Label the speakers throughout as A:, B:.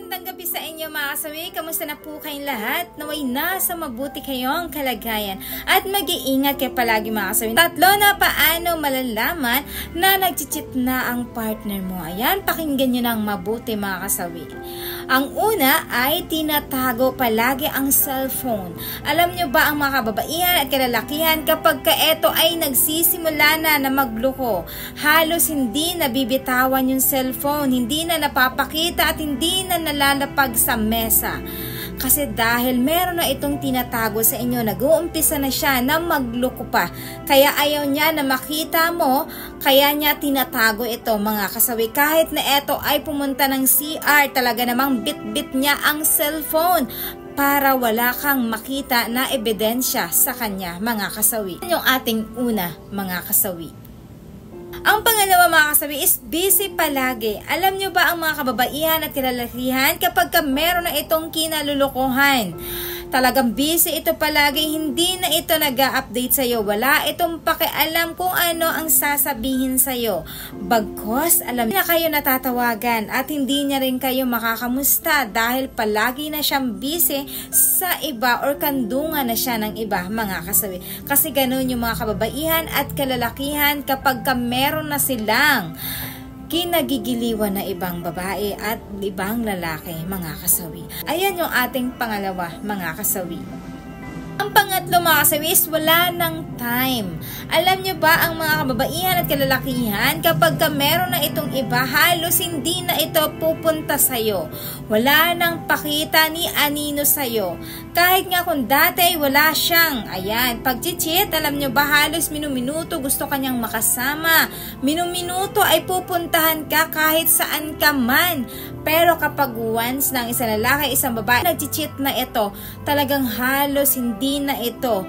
A: Magandang gabi sa inyo mga kasawi. Kamusta na po kayong lahat? Naway nasa mabuti kayong kalagayan. At mag-iingat kayo palagi mga kasawi. Tatlo na paano malalaman na nag-cheat na ang partner mo. Ayan, pakinggan nyo ng mabuti mga kasawi. Ang una ay tinatago palagi ang cellphone. Alam nyo ba ang mga kababaihan at kalalakihan kapag ito ay nagsisimula na magloko, halos hindi nabibitawan yung cellphone, hindi na napapakita at hindi na nalalapag sa mesa. Kasi dahil meron na itong tinatago sa inyo, nag-uumpisa na siya na magloko pa. Kaya ayaw niya na makita mo, kaya niya tinatago ito mga kasawi. Kahit na ito ay pumunta ng CR, talaga namang bit-bit niya ang cellphone para wala kang makita na ebidensya sa kanya mga kasawi. Yan yung ating una mga kasawi. Ang pangalawa mga kasawi is busy palagi. Alam nyo ba ang mga kababaihan at kalalakihan kapag meron na itong kinalulukuhan? Talagang busy ito palagi, hindi na ito nag-a-update sa'yo. Wala itong pakialam kung ano ang sasabihin sa'yo. Bagkos, alam na kayo natatawagan at hindi niya rin kayo makakamusta dahil palagi na siyang busy sa iba or kandungan na siya ng iba mga kasawi. Kasi ganun yung mga kababaihan at kalalakihan kapag meron na silang kinagigiliwan na ibang babae at ibang lalaki mga kasawi. Ayan yung ating pangalawa mga kasawi. Ang pangatlo mga kasawi is wala ng time. Alam nyo ba ang mga kababaihan at kalalakihan kapag meron na itong iba, halos hindi na ito pupunta sa'yo. Wala nang pakita ni anino sa'yo. Kahit nga kung dati wala siyang, ayan, pag-cheat, alam nyo ba halos minuminuto gusto kanyang makasama. Minuminuto ay pupuntahan ka kahit saan ka man. Pero kapag once ng isang lalaki, isang babae, nag-cheat na ito, talagang halos hindi na ito.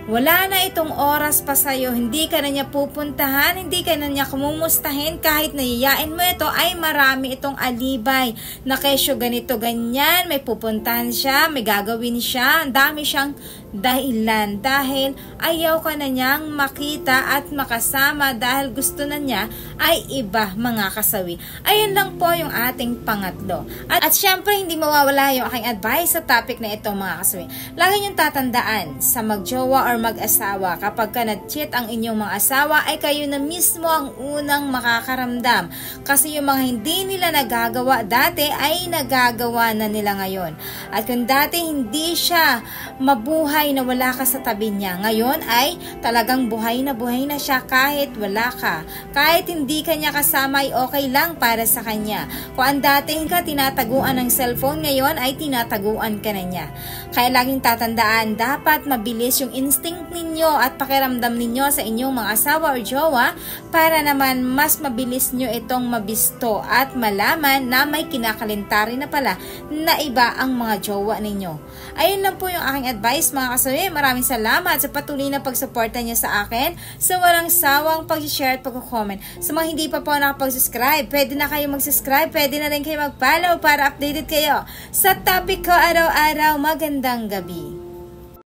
A: Wala na itong oras pa sa'yo, hindi ka na niya pupuntahan, hindi ka na niya kumumustahin, kahit nayayain mo ito ay marami itong alibay na kesyo ganito ganyan, may pupuntahan siya, may gagawin siya, ang dami siyang dahilan dahil ayaw ka na niyang makita at makasama dahil gusto na niya ay iba mga kasawi. Ayun lang po yung ating pangatlo. At syempre hindi mawawala yung aking advice sa topic na ito mga kasawi. Lagi niyong tatandaan sa magjowa or mag-asawa, kapag ka nag-cheat ang inyong mga asawa ay kayo na mismo ang unang makakaramdam. Kasi yung mga hindi nila nagagawa dati ay nagagawa na nila ngayon. At kung dati hindi siya mabuhay na wala ka sa tabi niya, ngayon ay talagang buhay na siya kahit wala ka. Kahit hindi ka niya kasama ay okay lang para sa kanya. Kung ang dati ka tinataguan ng cellphone, ngayon ay tinataguan ka na niya. Kaya laging tatandaan, dapat mabilis yung instinct ninyo at pakiramdam ninyo sa inyong mga asawa o jowa para naman mas mabilis nyo itong mabisto at malaman na may kinakalintari na pala na iba ang mga jowa ninyo. Ayun lang po yung aking advice mga kasawi. Maraming salamat sa patuloy na pagsuporta niyo sa akin, sa walang sawang pag-share at pag-comment. Sa mga hindi pa po nakapag-subscribe, pwede na kayo mag-subscribe, pwede na rin kayo mag-follow para updated kayo sa topic ko araw-araw. Magandang gabi.